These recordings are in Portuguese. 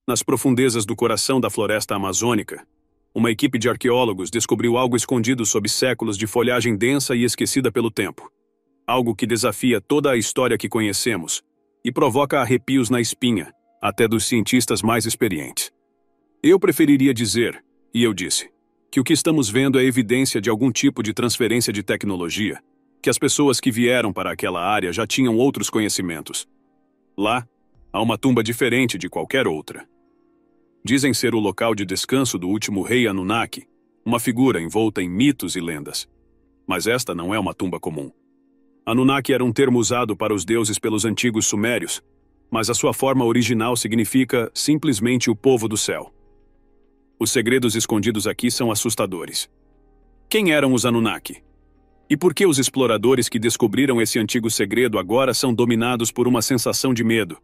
Nas profundezas do coração da floresta amazônica, uma equipe de arqueólogos descobriu algo escondido sob séculos de folhagem densa e esquecida pelo tempo. Algo que desafia toda a história que conhecemos e provoca arrepios na espinha, até dos cientistas mais experientes. Eu preferiria dizer, e eu disse, que o que estamos vendo é evidência de algum tipo de transferência de tecnologia, que as pessoas que vieram para aquela área já tinham outros conhecimentos. Lá, há uma tumba diferente de qualquer outra. Dizem ser o local de descanso do último rei Anunnaki, uma figura envolta em mitos e lendas. Mas esta não é uma tumba comum. Anunnaki era um termo usado para os deuses pelos antigos sumérios, mas a sua forma original significa simplesmente o povo do céu. Os segredos escondidos aqui são assustadores. Quem eram os Anunnaki? E por que os exploradores que descobriram esse antigo segredo agora são dominados por uma sensação de medo?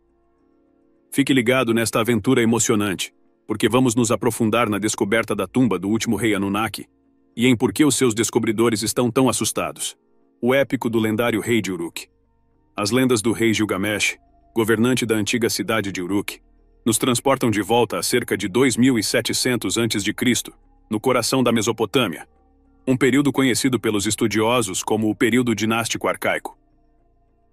Fique ligado nesta aventura emocionante, porque vamos nos aprofundar na descoberta da tumba do último rei Anunnaki e em por que os seus descobridores estão tão assustados. O épico do lendário rei de Uruk. As lendas do rei Gilgamesh, governante da antiga cidade de Uruk, nos transportam de volta a cerca de 2700 a.C., no coração da Mesopotâmia, um período conhecido pelos estudiosos como o período dinástico arcaico.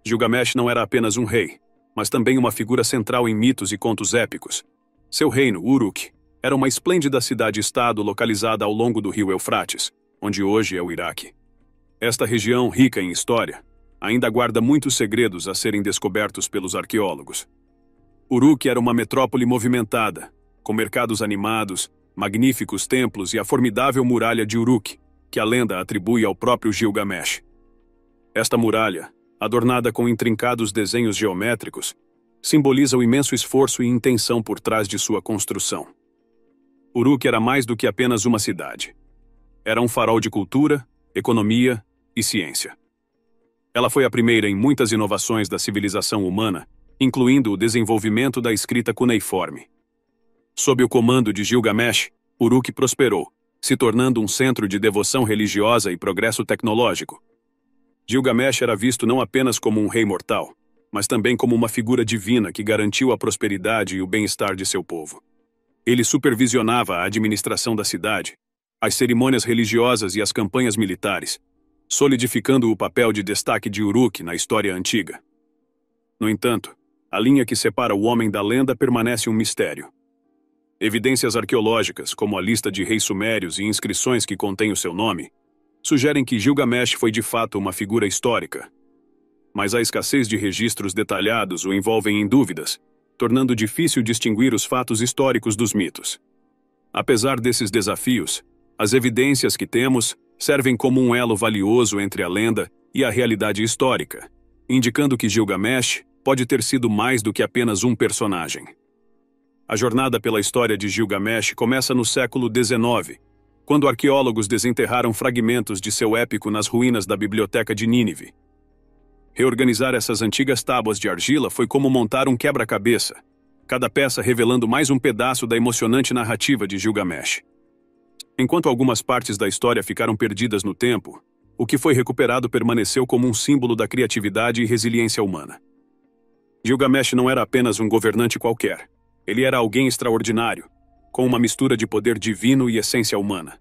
Gilgamesh não era apenas um rei, mas também uma figura central em mitos e contos épicos. Seu reino, Uruk, era uma esplêndida cidade-estado localizada ao longo do rio Eufrates, onde hoje é o Iraque. Esta região, rica em história, ainda guarda muitos segredos a serem descobertos pelos arqueólogos. Uruk era uma metrópole movimentada, com mercados animados, magníficos templos e a formidável muralha de Uruk, que a lenda atribui ao próprio Gilgamesh. Esta muralha, adornada com intrincados desenhos geométricos, simboliza o imenso esforço e intenção por trás de sua construção. Uruk era mais do que apenas uma cidade. Era um farol de cultura, economia e ciência. Ela foi a primeira em muitas inovações da civilização humana, incluindo o desenvolvimento da escrita cuneiforme. Sob o comando de Gilgamesh, Uruk prosperou, se tornando um centro de devoção religiosa e progresso tecnológico. Gilgamesh era visto não apenas como um rei mortal, mas também como uma figura divina que garantiu a prosperidade e o bem-estar de seu povo. Ele supervisionava a administração da cidade, as cerimônias religiosas e as campanhas militares, solidificando o papel de destaque de Uruk na história antiga. No entanto, a linha que separa o homem da lenda permanece um mistério. Evidências arqueológicas, como a lista de reis sumérios e inscrições que contêm o seu nome, sugerem que Gilgamesh foi de fato uma figura histórica. Mas a escassez de registros detalhados o envolvem em dúvidas, tornando difícil distinguir os fatos históricos dos mitos. Apesar desses desafios, as evidências que temos servem como um elo valioso entre a lenda e a realidade histórica, indicando que Gilgamesh pode ter sido mais do que apenas um personagem. A jornada pela história de Gilgamesh começa no século XIX, quando arqueólogos desenterraram fragmentos de seu épico nas ruínas da Biblioteca de Nínive. Reorganizar essas antigas tábuas de argila foi como montar um quebra-cabeça, cada peça revelando mais um pedaço da emocionante narrativa de Gilgamesh. Enquanto algumas partes da história ficaram perdidas no tempo, o que foi recuperado permaneceu como um símbolo da criatividade e resiliência humana. Gilgamesh não era apenas um governante qualquer. Ele era alguém extraordinário, com uma mistura de poder divino e essência humana.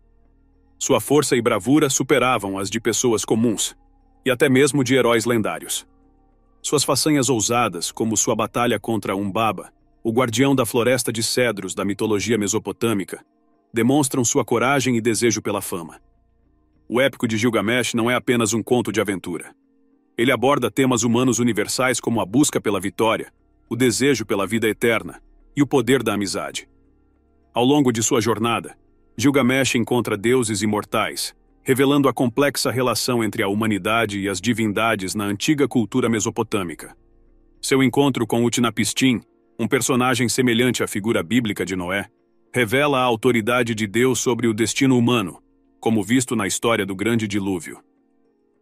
Sua força e bravura superavam as de pessoas comuns, e até mesmo de heróis lendários. Suas façanhas ousadas, como sua batalha contra Umbaba, o guardião da floresta de cedros da mitologia mesopotâmica, demonstram sua coragem e desejo pela fama. O épico de Gilgamesh não é apenas um conto de aventura. Ele aborda temas humanos universais como a busca pela vitória, o desejo pela vida eterna e o poder da amizade. Ao longo de sua jornada, Gilgamesh encontra deuses imortais, revelando a complexa relação entre a humanidade e as divindades na antiga cultura mesopotâmica. Seu encontro com Utnapishtim, um personagem semelhante à figura bíblica de Noé, revela a autoridade de Deus sobre o destino humano, como visto na história do Grande Dilúvio.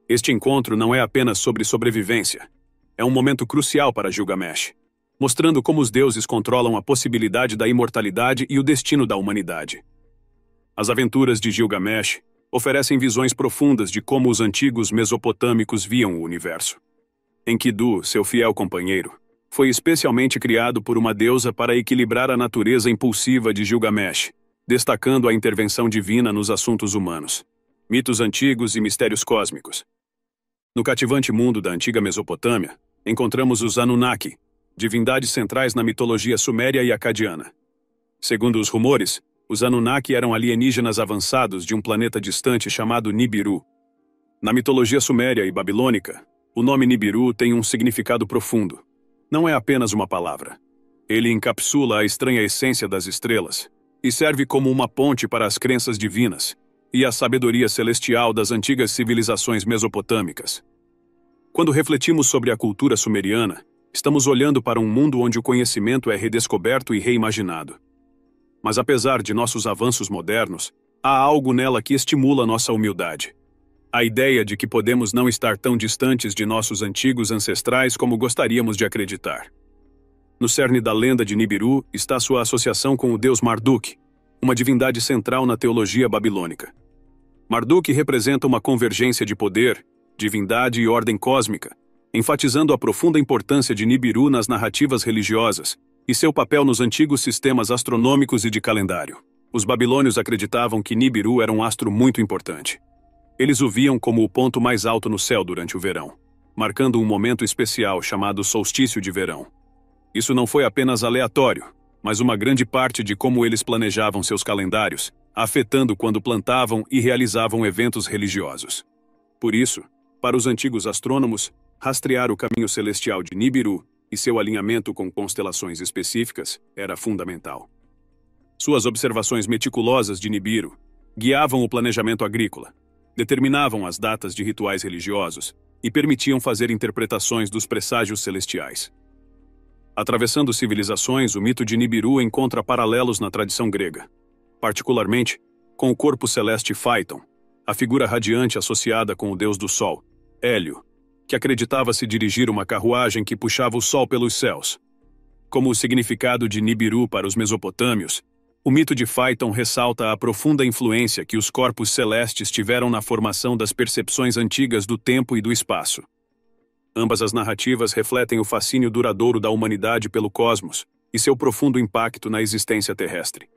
Este encontro não é apenas sobre sobrevivência. É um momento crucial para Gilgamesh, mostrando como os deuses controlam a possibilidade da imortalidade e o destino da humanidade. As aventuras de Gilgamesh oferecem visões profundas de como os antigos mesopotâmicos viam o universo. Enkidu, seu fiel companheiro, Foi especialmente criado por uma deusa para equilibrar a natureza impulsiva de Gilgamesh, destacando a intervenção divina nos assuntos humanos. Mitos antigos e mistérios cósmicos. No cativante mundo da antiga Mesopotâmia, encontramos os Anunnaki, divindades centrais na mitologia suméria e acadiana. Segundo os rumores, os Anunnaki eram alienígenas avançados de um planeta distante chamado Nibiru. Na mitologia suméria e babilônica, o nome Nibiru tem um significado profundo. Não é apenas uma palavra. Ele encapsula a estranha essência das estrelas e serve como uma ponte para as crenças divinas e a sabedoria celestial das antigas civilizações mesopotâmicas. Quando refletimos sobre a cultura sumeriana, estamos olhando para um mundo onde o conhecimento é redescoberto e reimaginado. Mas apesar de nossos avanços modernos, há algo nela que estimula nossa humildade. A ideia de que podemos não estar tão distantes de nossos antigos ancestrais como gostaríamos de acreditar. No cerne da lenda de Nibiru está sua associação com o deus Marduk, uma divindade central na teologia babilônica. Marduk representa uma convergência de poder, divindade e ordem cósmica, enfatizando a profunda importância de Nibiru nas narrativas religiosas e seu papel nos antigos sistemas astronômicos e de calendário. Os babilônios acreditavam que Nibiru era um astro muito importante. Eles o viam como o ponto mais alto no céu durante o verão, marcando um momento especial chamado solstício de verão. Isso não foi apenas aleatório, mas uma grande parte de como eles planejavam seus calendários, afetando quando plantavam e realizavam eventos religiosos. Por isso, para os antigos astrônomos, rastrear o caminho celestial de Nibiru e seu alinhamento com constelações específicas era fundamental. Suas observações meticulosas de Nibiru guiavam o planejamento agrícola, determinavam as datas de rituais religiosos e permitiam fazer interpretações dos presságios celestiais. Atravessando civilizações, o mito de Nibiru encontra paralelos na tradição grega, particularmente com o corpo celeste Phaeton, a figura radiante associada com o deus do sol, Hélio, que acreditava se dirigir uma carruagem que puxava o sol pelos céus. Como o significado de Nibiru para os mesopotâmios, o mito de Phaeton ressalta a profunda influência que os corpos celestes tiveram na formação das percepções antigas do tempo e do espaço. Ambas as narrativas refletem o fascínio duradouro da humanidade pelo cosmos e seu profundo impacto na existência terrestre.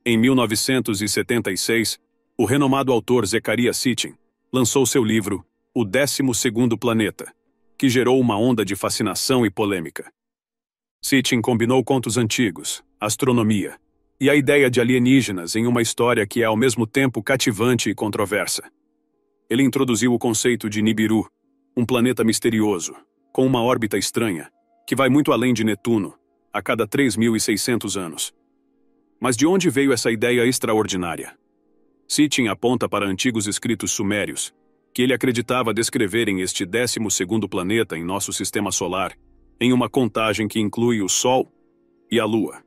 Em 1976, o renomado autor Zecharia Sitchin lançou seu livro O 12º Planeta, que gerou uma onda de fascinação e polêmica. Sitchin combinou contos antigos, astronomia e a ideia de alienígenas em uma história que é ao mesmo tempo cativante e controversa. Ele introduziu o conceito de Nibiru, um planeta misterioso, com uma órbita estranha, que vai muito além de Netuno, a cada 3.600 anos. Mas de onde veio essa ideia extraordinária? Sitchin aponta para antigos escritos sumérios, que ele acreditava descreverem este 12º planeta em nosso sistema solar, em uma contagem que inclui o Sol e a Lua.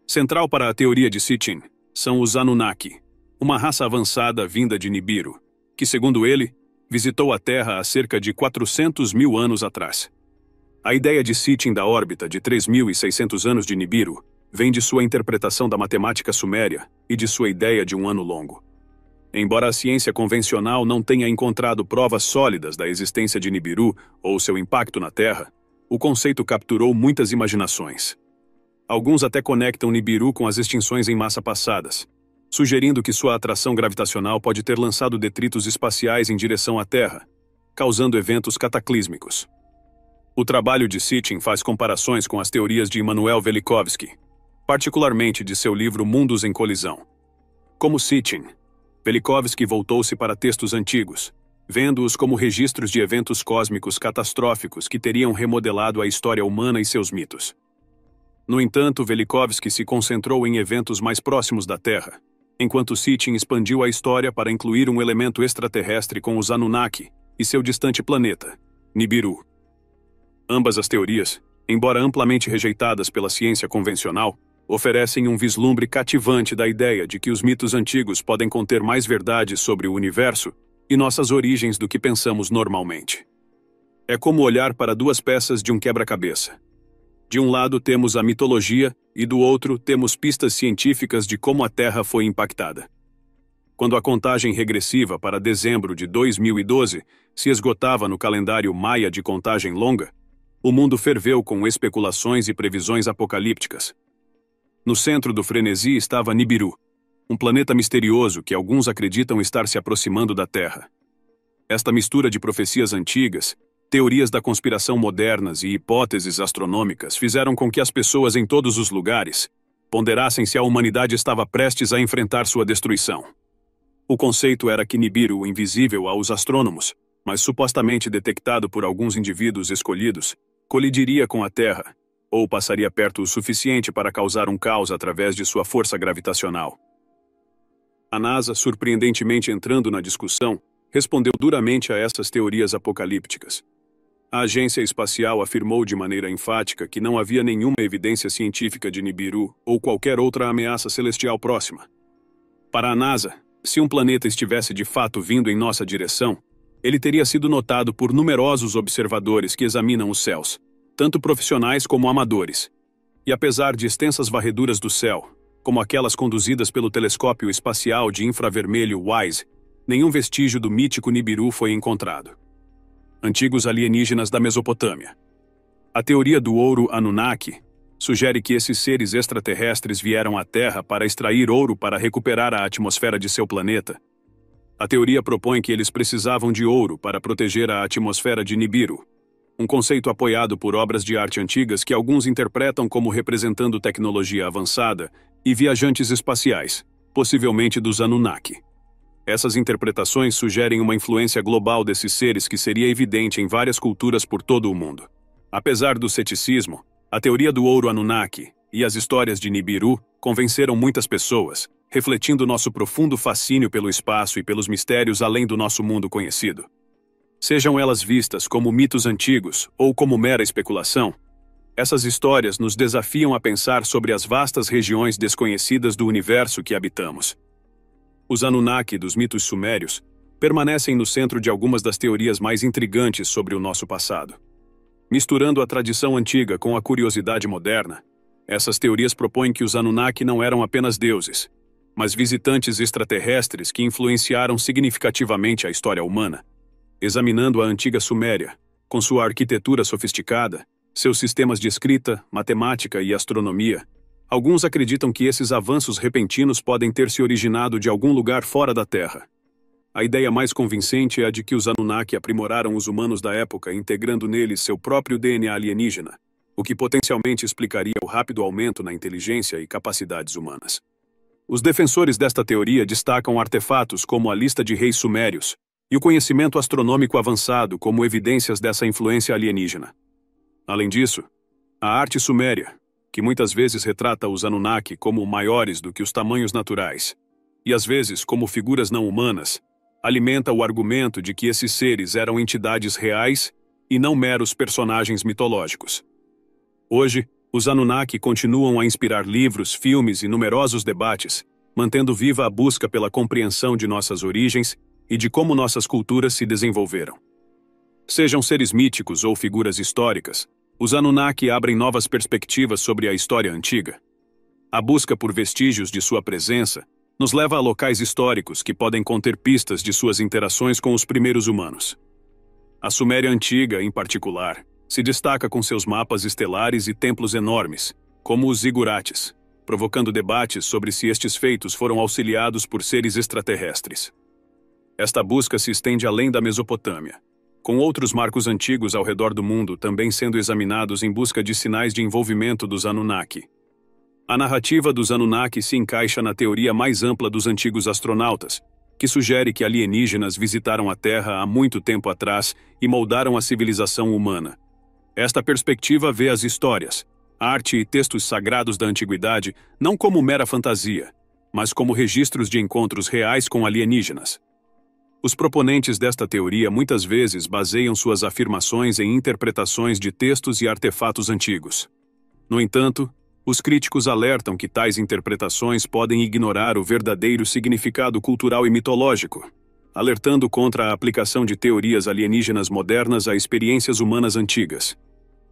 Central para a teoria de Sitchin são os Anunnaki, uma raça avançada vinda de Nibiru, que, segundo ele, visitou a Terra há cerca de 400 mil anos atrás. A ideia de Sitchin da órbita de 3.600 anos de Nibiru vem de sua interpretação da matemática suméria e de sua ideia de um ano longo. Embora a ciência convencional não tenha encontrado provas sólidas da existência de Nibiru ou seu impacto na Terra, o conceito capturou muitas imaginações. Alguns até conectam Nibiru com as extinções em massa passadas, sugerindo que sua atração gravitacional pode ter lançado detritos espaciais em direção à Terra, causando eventos cataclísmicos. O trabalho de Sitchin faz comparações com as teorias de Immanuel Velikovsky, particularmente de seu livro Mundos em Colisão. Como Sitchin, Velikovsky voltou-se para textos antigos, vendo-os como registros de eventos cósmicos catastróficos que teriam remodelado a história humana e seus mitos. No entanto, Velikovsky se concentrou em eventos mais próximos da Terra, enquanto Sitchin expandiu a história para incluir um elemento extraterrestre com os Anunnaki e seu distante planeta, Nibiru. Ambas as teorias, embora amplamente rejeitadas pela ciência convencional, oferecem um vislumbre cativante da ideia de que os mitos antigos podem conter mais verdades sobre o universo e nossas origens do que pensamos normalmente. É como olhar para duas peças de um quebra-cabeça. De um lado temos a mitologia e do outro temos pistas científicas de como a Terra foi impactada. Quando a contagem regressiva para dezembro de 2012 se esgotava no calendário maia de contagem longa, O mundo ferveu com especulações e previsões apocalípticas. No centro do frenesi estava Nibiru, um planeta misterioso que alguns acreditam estar se aproximando da Terra. Esta mistura de profecias antigas, teorias da conspiração modernas e hipóteses astronômicas fizeram com que as pessoas em todos os lugares ponderassem se a humanidade estava prestes a enfrentar sua destruição. O conceito era que Nibiru, invisível aos astrônomos, mas supostamente detectado por alguns indivíduos escolhidos, colidiria com a Terra, ou passaria perto o suficiente para causar um caos através de sua força gravitacional. A NASA, surpreendentemente entrando na discussão, respondeu duramente a essas teorias apocalípticas. A agência espacial afirmou de maneira enfática que não havia nenhuma evidência científica de Nibiru ou qualquer outra ameaça celestial próxima. Para a NASA, se um planeta estivesse de fato vindo em nossa direção, ele teria sido notado por numerosos observadores que examinam os céus, tanto profissionais como amadores. E apesar de extensas varreduras do céu, como aquelas conduzidas pelo telescópio espacial de infravermelho WISE, nenhum vestígio do mítico Nibiru foi encontrado. Antigos alienígenas da Mesopotâmia. A teoria do ouro Anunnaki sugere que esses seres extraterrestres vieram à Terra para extrair ouro para recuperar a atmosfera de seu planeta. A teoria propõe que eles precisavam de ouro para proteger a atmosfera de Nibiru, um conceito apoiado por obras de arte antigas que alguns interpretam como representando tecnologia avançada e viajantes espaciais, possivelmente dos Anunnaki. Essas interpretações sugerem uma influência global desses seres que seria evidente em várias culturas por todo o mundo. Apesar do ceticismo, a teoria do ouro Anunnaki e as histórias de Nibiru convenceram muitas pessoas, refletindo nosso profundo fascínio pelo espaço e pelos mistérios além do nosso mundo conhecido. Sejam elas vistas como mitos antigos ou como mera especulação, essas histórias nos desafiam a pensar sobre as vastas regiões desconhecidas do universo que habitamos. Os Anunnaki dos mitos sumérios permanecem no centro de algumas das teorias mais intrigantes sobre o nosso passado. Misturando a tradição antiga com a curiosidade moderna, essas teorias propõem que os Anunnaki não eram apenas deuses, mas visitantes extraterrestres que influenciaram significativamente a história humana. Examinando a antiga Suméria, com sua arquitetura sofisticada, seus sistemas de escrita, matemática e astronomia, alguns acreditam que esses avanços repentinos podem ter se originado de algum lugar fora da Terra. A ideia mais convincente é a de que os Anunnaki aprimoraram os humanos da época, integrando neles seu próprio DNA alienígena, o que potencialmente explicaria o rápido aumento na inteligência e capacidades humanas. Os defensores desta teoria destacam artefatos como a lista de reis sumérios e o conhecimento astronômico avançado como evidências dessa influência alienígena. Além disso, a arte suméria, que muitas vezes retrata os Anunnaki como maiores do que os tamanhos naturais, e às vezes como figuras não humanas, alimenta o argumento de que esses seres eram entidades reais e não meros personagens mitológicos. Hoje, os Anunnaki continuam a inspirar livros, filmes e numerosos debates, mantendo viva a busca pela compreensão de nossas origens e de como nossas culturas se desenvolveram. Sejam seres míticos ou figuras históricas, os Anunnaki abrem novas perspectivas sobre a história antiga. A busca por vestígios de sua presença nos leva a locais históricos que podem conter pistas de suas interações com os primeiros humanos. A Suméria Antiga, em particular, se destaca com seus mapas estelares e templos enormes, como os zigurates, provocando debates sobre se estes feitos foram auxiliados por seres extraterrestres. Esta busca se estende além da Mesopotâmia, com outros marcos antigos ao redor do mundo também sendo examinados em busca de sinais de envolvimento dos Anunnaki. A narrativa dos Anunnaki se encaixa na teoria mais ampla dos antigos astronautas, que sugere que alienígenas visitaram a Terra há muito tempo atrás e moldaram a civilização humana. Esta perspectiva vê as histórias, arte e textos sagrados da antiguidade não como mera fantasia, mas como registros de encontros reais com alienígenas. Os proponentes desta teoria muitas vezes baseiam suas afirmações em interpretações de textos e artefatos antigos. No entanto, os críticos alertam que tais interpretações podem ignorar o verdadeiro significado cultural e mitológico, alertando contra a aplicação de teorias alienígenas modernas a experiências humanas antigas.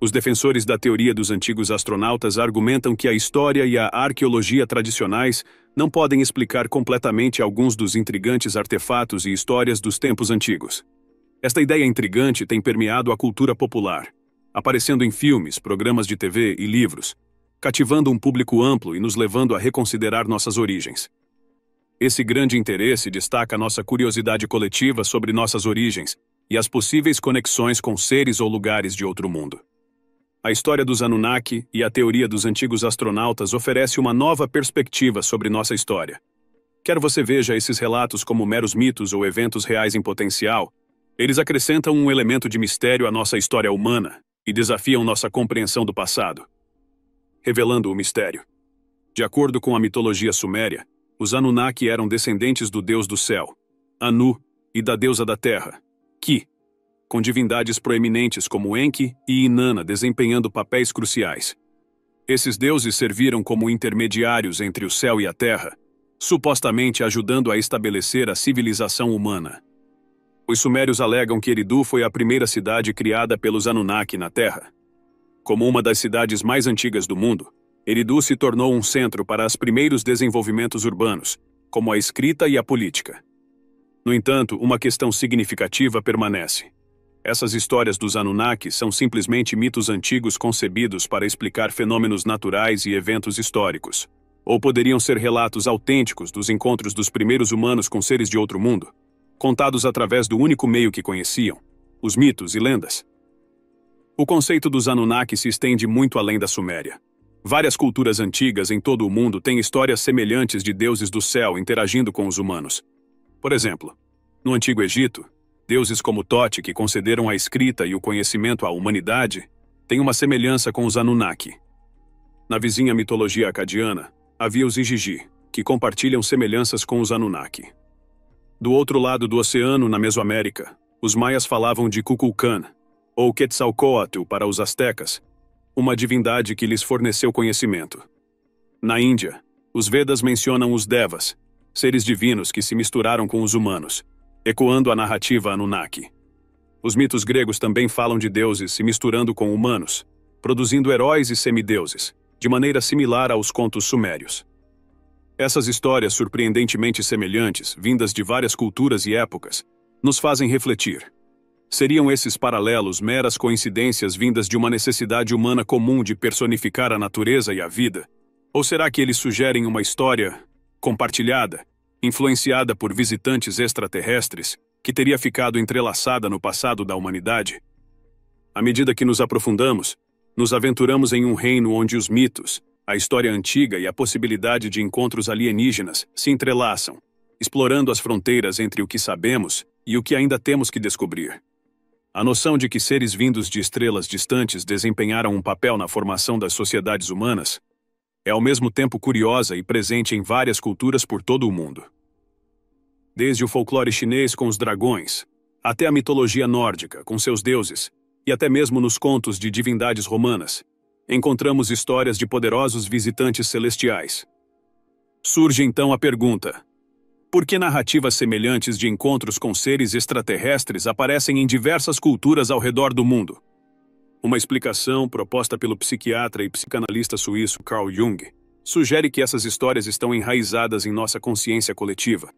Os defensores da teoria dos antigos astronautas argumentam que a história e a arqueologia tradicionais não podem explicar completamente alguns dos intrigantes artefatos e histórias dos tempos antigos. Esta ideia intrigante tem permeado a cultura popular, aparecendo em filmes, programas de TV e livros, cativando um público amplo e nos levando a reconsiderar nossas origens. Esse grande interesse destaca nossa curiosidade coletiva sobre nossas origens e as possíveis conexões com seres ou lugares de outro mundo. A história dos Anunnaki e a teoria dos antigos astronautas oferece uma nova perspectiva sobre nossa história. Quer você veja esses relatos como meros mitos ou eventos reais em potencial, eles acrescentam um elemento de mistério à nossa história humana e desafiam nossa compreensão do passado. Revelando o mistério. De acordo com a mitologia suméria, os Anunnaki eram descendentes do deus do céu, Anu, e da deusa da terra, Ki, com divindades proeminentes como Enki e Inanna desempenhando papéis cruciais. Esses deuses serviram como intermediários entre o céu e a terra, supostamente ajudando a estabelecer a civilização humana. Os sumérios alegam que Eridu foi a primeira cidade criada pelos Anunnaki na Terra. Como uma das cidades mais antigas do mundo, Eridu se tornou um centro para os primeiros desenvolvimentos urbanos, como a escrita e a política. No entanto, uma questão significativa permanece. Essas histórias dos Anunnaki são simplesmente mitos antigos concebidos para explicar fenômenos naturais e eventos históricos. Ou poderiam ser relatos autênticos dos encontros dos primeiros humanos com seres de outro mundo, contados através do único meio que conheciam, os mitos e lendas. O conceito dos Anunnaki se estende muito além da Suméria. Várias culturas antigas em todo o mundo têm histórias semelhantes de deuses do céu interagindo com os humanos. Por exemplo, no Antigo Egito, deuses como Tote, que concederam a escrita e o conhecimento à humanidade, têm uma semelhança com os Anunnaki. Na vizinha mitologia acadiana, havia os Igigi, que compartilham semelhanças com os Anunnaki. Do outro lado do oceano, na Mesoamérica, os maias falavam de Kukulkan, ou Quetzalcóatl para os astecas, uma divindade que lhes forneceu conhecimento. Na Índia, os Vedas mencionam os Devas, seres divinos que se misturaram com os humanos, ecoando a narrativa Anunnaki. Os mitos gregos também falam de deuses se misturando com humanos, produzindo heróis e semideuses, de maneira similar aos contos sumérios. Essas histórias surpreendentemente semelhantes, vindas de várias culturas e épocas, nos fazem refletir. Seriam esses paralelos meras coincidências vindas de uma necessidade humana comum de personificar a natureza e a vida? Ou será que eles sugerem uma história compartilhada, influenciada por visitantes extraterrestres, que teria ficado entrelaçada no passado da humanidade? À medida que nos aprofundamos, nos aventuramos em um reino onde os mitos, a história antiga e a possibilidade de encontros alienígenas se entrelaçam, explorando as fronteiras entre o que sabemos e o que ainda temos que descobrir. A noção de que seres vindos de estrelas distantes desempenharam um papel na formação das sociedades humanas é ao mesmo tempo curiosa e presente em várias culturas por todo o mundo. Desde o folclore chinês com os dragões, até a mitologia nórdica com seus deuses, e até mesmo nos contos de divindades romanas, encontramos histórias de poderosos visitantes celestiais. Surge então a pergunta: por que narrativas semelhantes de encontros com seres extraterrestres aparecem em diversas culturas ao redor do mundo? Uma explicação proposta pelo psiquiatra e psicanalista suíço Carl Jung sugere que essas histórias estão enraizadas em nossa consciência coletiva,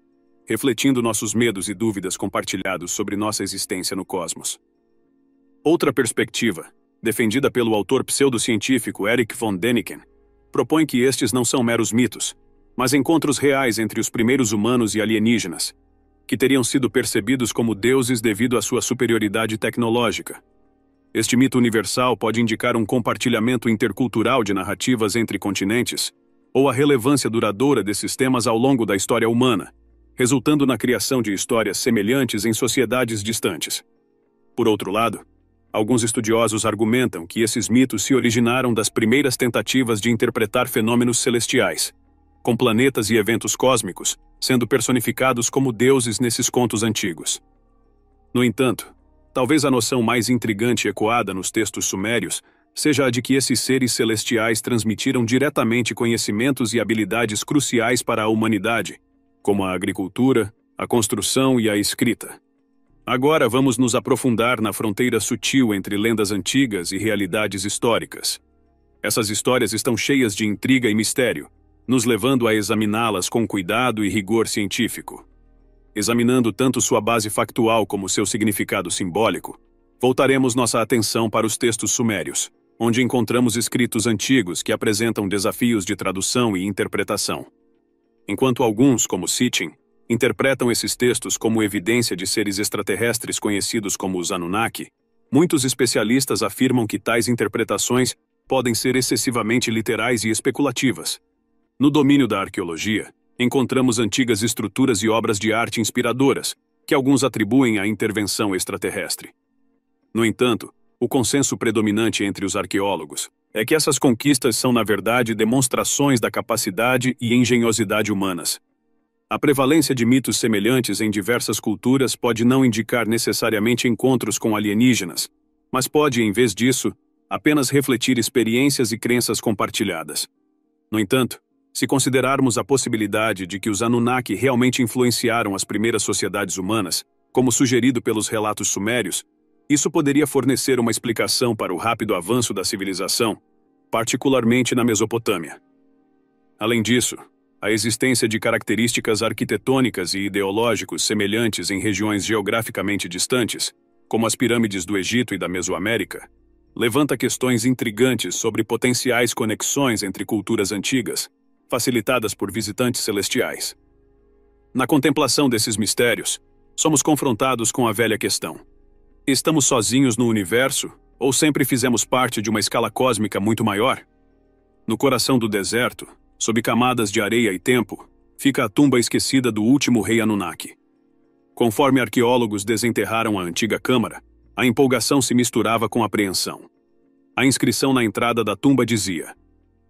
refletindo nossos medos e dúvidas compartilhados sobre nossa existência no cosmos. Outra perspectiva, defendida pelo autor pseudocientífico Erich von Däniken, propõe que estes não são meros mitos, mas encontros reais entre os primeiros humanos e alienígenas, que teriam sido percebidos como deuses devido à sua superioridade tecnológica. Este mito universal pode indicar um compartilhamento intercultural de narrativas entre continentes, ou a relevância duradoura desses temas ao longo da história humana, resultando na criação de histórias semelhantes em sociedades distantes. Por outro lado, alguns estudiosos argumentam que esses mitos se originaram das primeiras tentativas de interpretar fenômenos celestiais, com planetas e eventos cósmicos sendo personificados como deuses nesses contos antigos. No entanto, talvez a noção mais intrigante ecoada nos textos sumérios seja a de que esses seres celestiais transmitiram diretamente conhecimentos e habilidades cruciais para a humanidade, como a agricultura, a construção e a escrita. Agora vamos nos aprofundar na fronteira sutil entre lendas antigas e realidades históricas. Essas histórias estão cheias de intriga e mistério, nos levando a examiná-las com cuidado e rigor científico. Examinando tanto sua base factual como seu significado simbólico, Voltaremos nossa atenção para os textos sumérios, onde encontramos escritos antigos que apresentam desafios de tradução e interpretação. Enquanto alguns, como Sitchin, interpretam esses textos como evidência de seres extraterrestres conhecidos como os Anunnaki, muitos especialistas afirmam que tais interpretações podem ser excessivamente literais e especulativas. No domínio da arqueologia, encontramos antigas estruturas e obras de arte inspiradoras, que alguns atribuem à intervenção extraterrestre. No entanto, o consenso predominante entre os arqueólogos é que essas conquistas são, na verdade, demonstrações da capacidade e engenhosidade humanas. A prevalência de mitos semelhantes em diversas culturas pode não indicar necessariamente encontros com alienígenas, mas pode, em vez disso, apenas refletir experiências e crenças compartilhadas. No entanto, se considerarmos a possibilidade de que os Anunnaki realmente influenciaram as primeiras sociedades humanas, como sugerido pelos relatos sumérios, isso poderia fornecer uma explicação para o rápido avanço da civilização, particularmente na Mesopotâmia. Além disso, a existência de características arquitetônicas e ideológicas semelhantes em regiões geograficamente distantes, como as pirâmides do Egito e da Mesoamérica, levanta questões intrigantes sobre potenciais conexões entre culturas antigas, facilitadas por visitantes celestiais. Na contemplação desses mistérios, somos confrontados com a velha questão: estamos sozinhos no universo, ou sempre fizemos parte de uma escala cósmica muito maior? No coração do deserto, sob camadas de areia e tempo, fica a tumba esquecida do último rei Anunnaki. Conforme arqueólogos desenterraram a antiga câmara, a empolgação se misturava com apreensão. A inscrição na entrada da tumba dizia: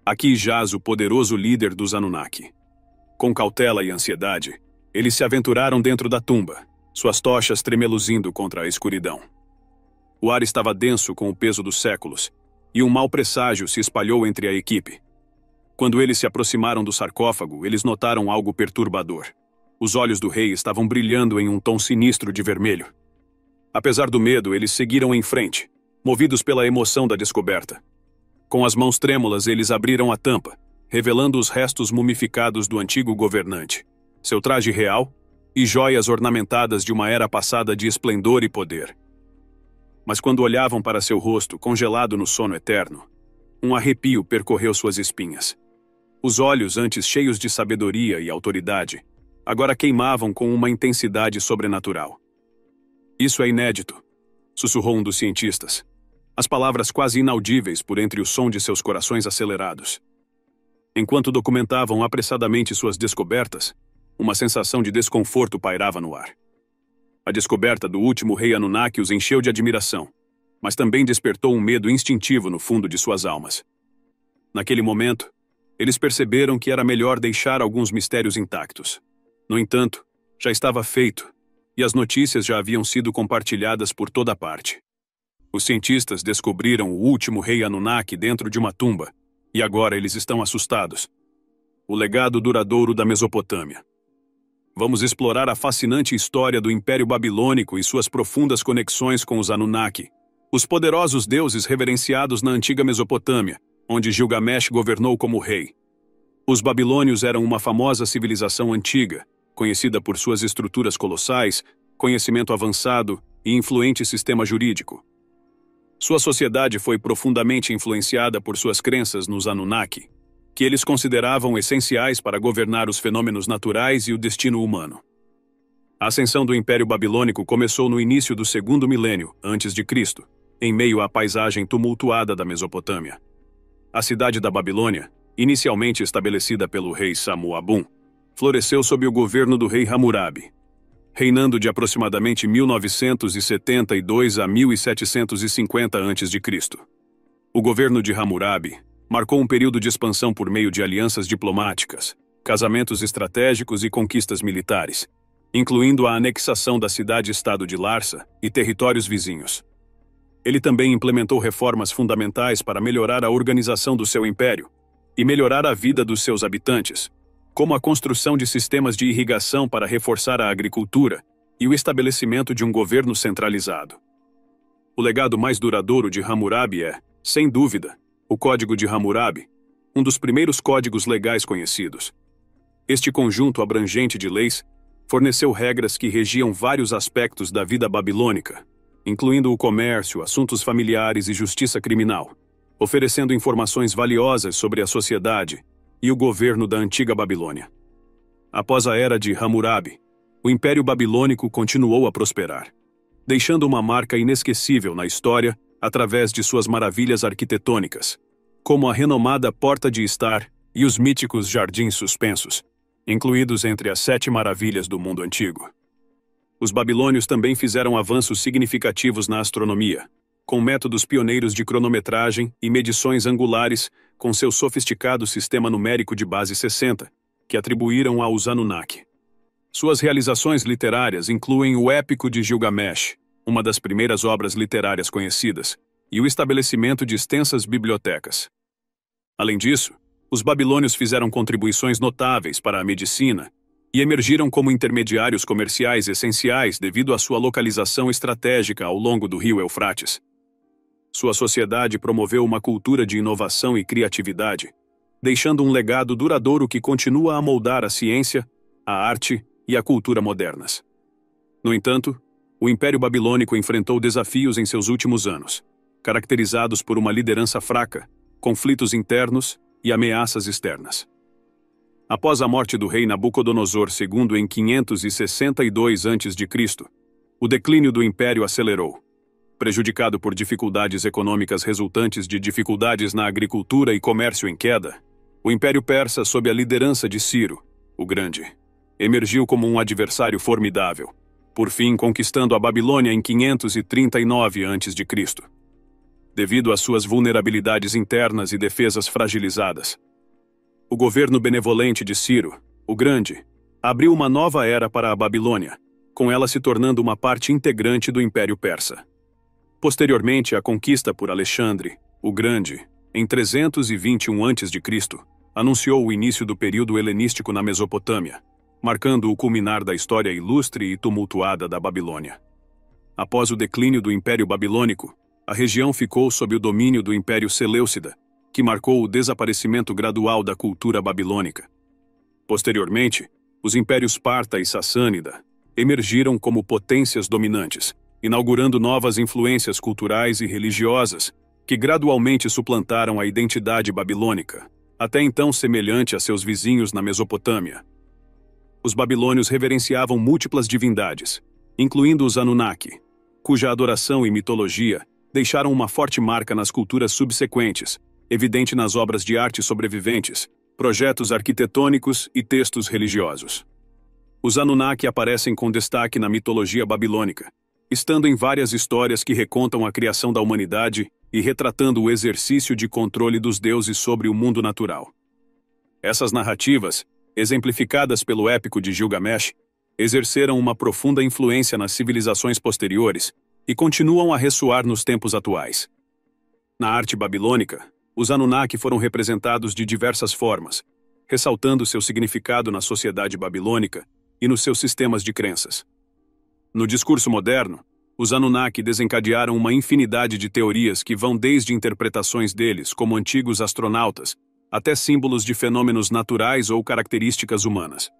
"Aqui jaz o poderoso líder dos Anunnaki." Com cautela e ansiedade, eles se aventuraram dentro da tumba, suas tochas tremeluzindo contra a escuridão. O ar estava denso com o peso dos séculos, e um mau presságio se espalhou entre a equipe. Quando eles se aproximaram do sarcófago, eles notaram algo perturbador. Os olhos do rei estavam brilhando em um tom sinistro de vermelho. Apesar do medo, eles seguiram em frente, movidos pela emoção da descoberta. Com as mãos trêmulas, eles abriram a tampa, revelando os restos mumificados do antigo governante, seu traje real e joias ornamentadas de uma era passada de esplendor e poder. Mas quando olhavam para seu rosto, congelado no sono eterno, um arrepio percorreu suas espinhas. Os olhos, antes cheios de sabedoria e autoridade, agora queimavam com uma intensidade sobrenatural. "Isso é inédito", sussurrou um dos cientistas, as palavras quase inaudíveis por entre o som de seus corações acelerados. Enquanto documentavam apressadamente suas descobertas, uma sensação de desconforto pairava no ar. A descoberta do último rei Anunnaki os encheu de admiração, mas também despertou um medo instintivo no fundo de suas almas. Naquele momento, eles perceberam que era melhor deixar alguns mistérios intactos. No entanto, já estava feito, e as notícias já haviam sido compartilhadas por toda parte. Os cientistas descobriram o último rei Anunnaki dentro de uma tumba, e agora eles estão assustados. O legado duradouro da Mesopotâmia. Vamos explorar a fascinante história do Império Babilônico e suas profundas conexões com os Anunnaki, os poderosos deuses reverenciados na antiga Mesopotâmia, onde Gilgamesh governou como rei. Os babilônios eram uma famosa civilização antiga, conhecida por suas estruturas colossais, conhecimento avançado e influente sistema jurídico. Sua sociedade foi profundamente influenciada por suas crenças nos Anunnaki, que eles consideravam essenciais para governar os fenômenos naturais e o destino humano. A ascensão do Império Babilônico começou no início do segundo milênio, antes de Cristo, em meio à paisagem tumultuada da Mesopotâmia. A cidade da Babilônia, inicialmente estabelecida pelo rei Samu-Abum, floresceu sob o governo do rei Hammurabi, reinando de aproximadamente 1972 a 1750 a.C. O governo de Hammurabi marcou um período de expansão por meio de alianças diplomáticas, casamentos estratégicos e conquistas militares, incluindo a anexação da cidade-estado de Larsa e territórios vizinhos. Ele também implementou reformas fundamentais para melhorar a organização do seu império e melhorar a vida dos seus habitantes, como a construção de sistemas de irrigação para reforçar a agricultura e o estabelecimento de um governo centralizado. O legado mais duradouro de Hammurabi é, sem dúvida, o Código de Hammurabi, um dos primeiros códigos legais conhecidos. Este conjunto abrangente de leis forneceu regras que regiam vários aspectos da vida babilônica, incluindo o comércio, assuntos familiares e justiça criminal, oferecendo informações valiosas sobre a sociedade e o governo da antiga Babilônia. Após a era de Hammurabi, o Império Babilônico continuou a prosperar, deixando uma marca inesquecível na história através de suas maravilhas arquitetônicas, como a renomada Porta de Estar e os míticos Jardins Suspensos, incluídos entre as 7 maravilhas do mundo antigo. Os babilônios também fizeram avanços significativos na astronomia, com métodos pioneiros de cronometragem e medições angulares com seu sofisticado sistema numérico de base 60, que atribuíram aos Anunnaki. Suas realizações literárias incluem o Épico de Gilgamesh, uma das primeiras obras literárias conhecidas, e o estabelecimento de extensas bibliotecas. Além disso, os babilônios fizeram contribuições notáveis para a medicina e emergiram como intermediários comerciais essenciais devido à sua localização estratégica ao longo do rio Eufrates. Sua sociedade promoveu uma cultura de inovação e criatividade, deixando um legado duradouro que continua a moldar a ciência, a arte e a cultura modernas. No entanto, o Império Babilônico enfrentou desafios em seus últimos anos, caracterizados por uma liderança fraca, conflitos internos e ameaças externas. Após a morte do rei Nabucodonosor II em 562 a.C., o declínio do império acelerou. Prejudicado por dificuldades econômicas resultantes de dificuldades na agricultura e comércio em queda, o Império Persa, sob a liderança de Ciro, o Grande, emergiu como um adversário formidável, por fim conquistando a Babilônia em 539 a.C. Devido às suas vulnerabilidades internas e defesas fragilizadas, o governo benevolente de Ciro, o Grande, abriu uma nova era para a Babilônia, com ela se tornando uma parte integrante do Império Persa. Posteriormente, a conquista por Alexandre, o Grande, em 321 a.C., anunciou o início do período helenístico na Mesopotâmia, marcando o culminar da história ilustre e tumultuada da Babilônia. Após o declínio do Império Babilônico, a região ficou sob o domínio do Império Seleucida, que marcou o desaparecimento gradual da cultura babilônica. Posteriormente, os impérios Parta e Sassânida emergiram como potências dominantes, inaugurando novas influências culturais e religiosas que gradualmente suplantaram a identidade babilônica, até então semelhante a seus vizinhos na Mesopotâmia. Os babilônios reverenciavam múltiplas divindades, incluindo os Anunnaki, cuja adoração e mitologia deixaram uma forte marca nas culturas subsequentes, evidente nas obras de arte sobreviventes, projetos arquitetônicos e textos religiosos. Os Anunnaki aparecem com destaque na mitologia babilônica, estando em várias histórias que recontam a criação da humanidade e retratando o exercício de controle dos deuses sobre o mundo natural. Essas narrativas, exemplificadas pelo Épico de Gilgamesh, exerceram uma profunda influência nas civilizações posteriores e continuam a ressoar nos tempos atuais. Na arte babilônica, os Anunnaki foram representados de diversas formas, ressaltando seu significado na sociedade babilônica e nos seus sistemas de crenças. No discurso moderno, os Anunnaki desencadearam uma infinidade de teorias que vão desde interpretações deles como antigos astronautas até símbolos de fenômenos naturais ou características humanas.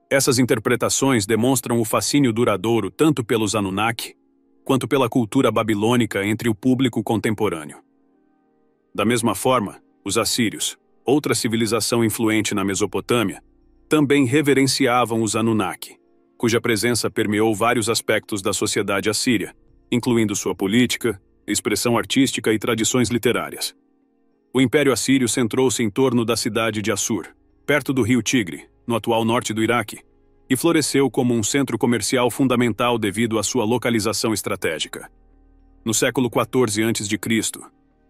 Essas interpretações demonstram o fascínio duradouro tanto pelos Anunnaki quanto pela cultura babilônica entre o público contemporâneo. Da mesma forma, os assírios, outra civilização influente na Mesopotâmia, também reverenciavam os Anunnaki, cuja presença permeou vários aspectos da sociedade assíria, incluindo sua política, expressão artística e tradições literárias. O Império Assírio centrou-se em torno da cidade de Assur, perto do rio Tigre, no atual norte do Iraque, e floresceu como um centro comercial fundamental devido à sua localização estratégica. No século XIV a.C.,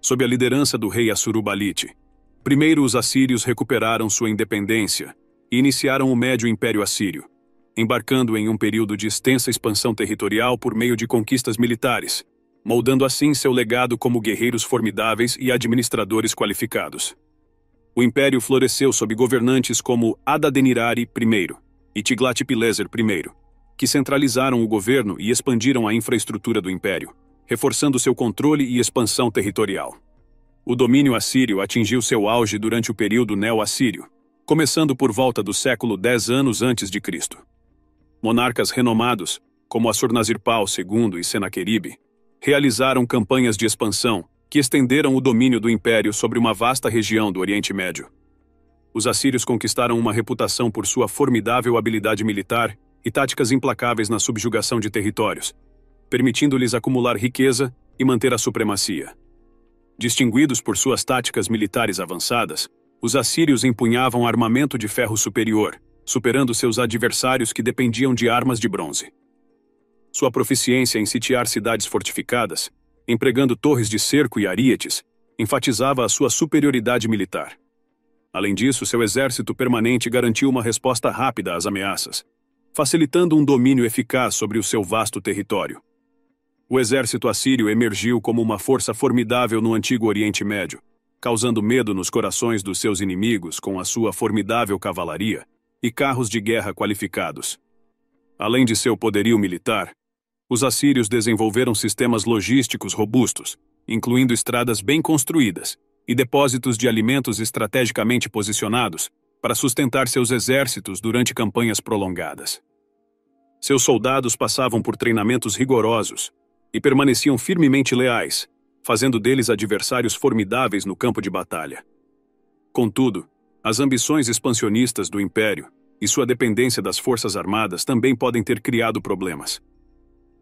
sob a liderança do rei Assurbanipal, primeiro os assírios recuperaram sua independência e iniciaram o Médio Império Assírio, embarcando em um período de extensa expansão territorial por meio de conquistas militares, moldando assim seu legado como guerreiros formidáveis e administradores qualificados. O império floresceu sob governantes como Adad-nirari I e Tiglat-Pileser I, que centralizaram o governo e expandiram a infraestrutura do império, reforçando seu controle e expansão territorial. O domínio assírio atingiu seu auge durante o período neo-assírio, começando por volta do século X a.C. Monarcas renomados, como Assurnazirpal II e Senaqueribe, realizaram campanhas de expansão que estenderam o domínio do império sobre uma vasta região do Oriente Médio. Os assírios conquistaram uma reputação por sua formidável habilidade militar e táticas implacáveis na subjugação de territórios, permitindo-lhes acumular riqueza e manter a supremacia. Distinguidos por suas táticas militares avançadas, os assírios empunhavam armamento de ferro superior, superando seus adversários que dependiam de armas de bronze. Sua proficiência em sitiar cidades fortificadas, empregando torres de cerco e arietes, enfatizava a sua superioridade militar. Além disso, seu exército permanente garantiu uma resposta rápida às ameaças, facilitando um domínio eficaz sobre o seu vasto território. O exército assírio emergiu como uma força formidável no antigo Oriente Médio, causando medo nos corações dos seus inimigos com a sua formidável cavalaria e carros de guerra qualificados. Além de seu poderio militar, os assírios desenvolveram sistemas logísticos robustos, incluindo estradas bem construídas e depósitos de alimentos estrategicamente posicionados para sustentar seus exércitos durante campanhas prolongadas. Seus soldados passavam por treinamentos rigorosos e permaneciam firmemente leais, fazendo deles adversários formidáveis no campo de batalha. Contudo, as ambições expansionistas do Império e sua dependência das forças armadas também podem ter criado problemas.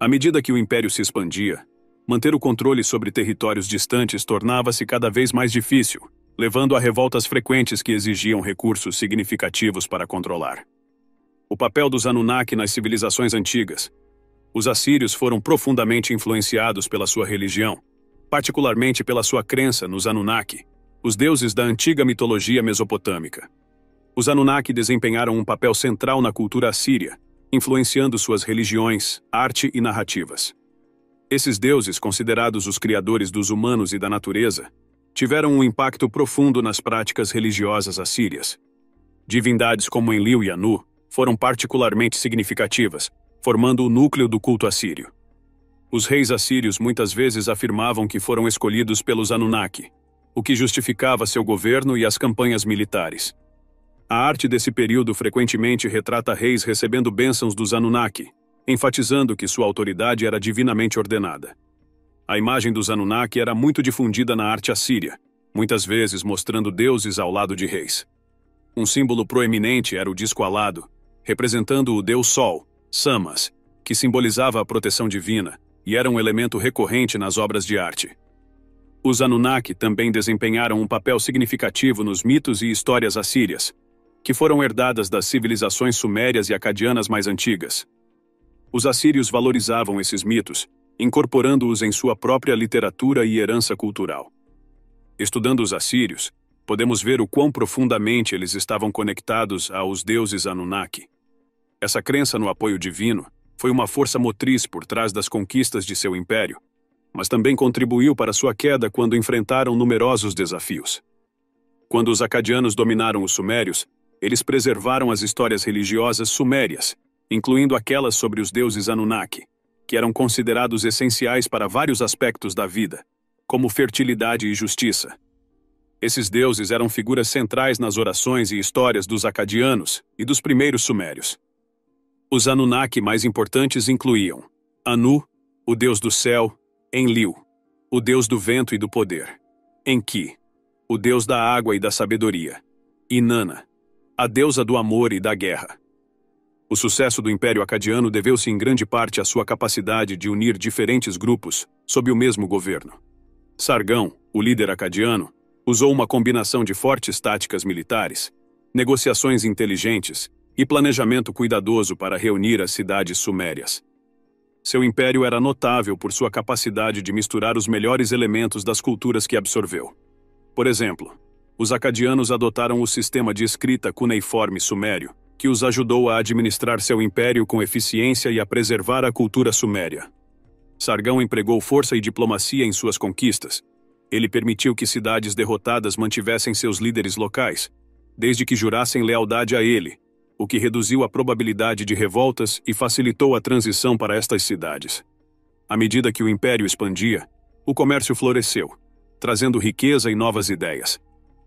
À medida que o Império se expandia, manter o controle sobre territórios distantes tornava-se cada vez mais difícil, levando a revoltas frequentes que exigiam recursos significativos para controlar. O papel dos Anunnaki nas civilizações antigas. Os assírios foram profundamente influenciados pela sua religião, particularmente pela sua crença nos Anunnaki, os deuses da antiga mitologia mesopotâmica. Os Anunnaki desempenharam um papel central na cultura assíria, influenciando suas religiões, arte e narrativas. Esses deuses, considerados os criadores dos humanos e da natureza, tiveram um impacto profundo nas práticas religiosas assírias. Divindades como Enlil e Anu foram particularmente significativas, formando o núcleo do culto assírio. Os reis assírios muitas vezes afirmavam que foram escolhidos pelos Anunnaki, o que justificava seu governo e as campanhas militares. A arte desse período frequentemente retrata reis recebendo bênçãos dos Anunnaki, enfatizando que sua autoridade era divinamente ordenada. A imagem dos Anunnaki era muito difundida na arte assíria, muitas vezes mostrando deuses ao lado de reis. Um símbolo proeminente era o disco alado, representando o deus Sol, Samas, que simbolizava a proteção divina e era um elemento recorrente nas obras de arte. Os Anunnaki também desempenharam um papel significativo nos mitos e histórias assírias, que foram herdadas das civilizações sumérias e acadianas mais antigas. Os assírios valorizavam esses mitos, incorporando-os em sua própria literatura e herança cultural. Estudando os assírios, podemos ver o quão profundamente eles estavam conectados aos deuses Anunnaki. Essa crença no apoio divino foi uma força motriz por trás das conquistas de seu império, mas também contribuiu para sua queda quando enfrentaram numerosos desafios. Quando os acadianos dominaram os sumérios, eles preservaram as histórias religiosas sumérias, incluindo aquelas sobre os deuses Anunnaki, que eram considerados essenciais para vários aspectos da vida, como fertilidade e justiça. Esses deuses eram figuras centrais nas orações e histórias dos acadianos e dos primeiros sumérios. Os Anunnaki mais importantes incluíam Anu, o deus do céu, Enlil, o deus do vento e do poder, Enki, o deus da água e da sabedoria, e Nana, a deusa do amor e da guerra. O sucesso do Império Acadiano deveu-se em grande parte à sua capacidade de unir diferentes grupos sob o mesmo governo. Sargão, o líder acadiano, usou uma combinação de fortes táticas militares, negociações inteligentes e planejamento cuidadoso para reunir as cidades sumérias. Seu império era notável por sua capacidade de misturar os melhores elementos das culturas que absorveu. Por exemplo, os acadianos adotaram o sistema de escrita cuneiforme sumério, que os ajudou a administrar seu império com eficiência e a preservar a cultura suméria. Sargão empregou força e diplomacia em suas conquistas. Ele permitiu que cidades derrotadas mantivessem seus líderes locais, desde que jurassem lealdade a ele, o que reduziu a probabilidade de revoltas e facilitou a transição para estas cidades. À medida que o império expandia, o comércio floresceu, trazendo riqueza e novas ideias.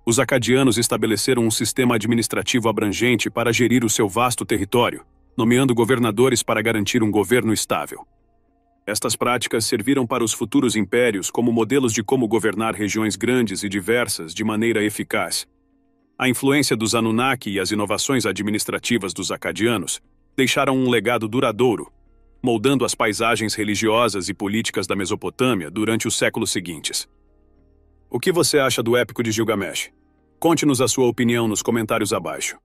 Os acadianos estabeleceram um sistema administrativo abrangente para gerir o seu vasto território, nomeando governadores para garantir um governo estável. Estas práticas serviram para os futuros impérios como modelos de como governar regiões grandes e diversas de maneira eficaz. A influência dos Anunnaki e as inovações administrativas dos acadianos deixaram um legado duradouro, moldando as paisagens religiosas e políticas da Mesopotâmia durante os séculos seguintes. O que você acha do Épico de Gilgamesh? Conte-nos a sua opinião nos comentários abaixo.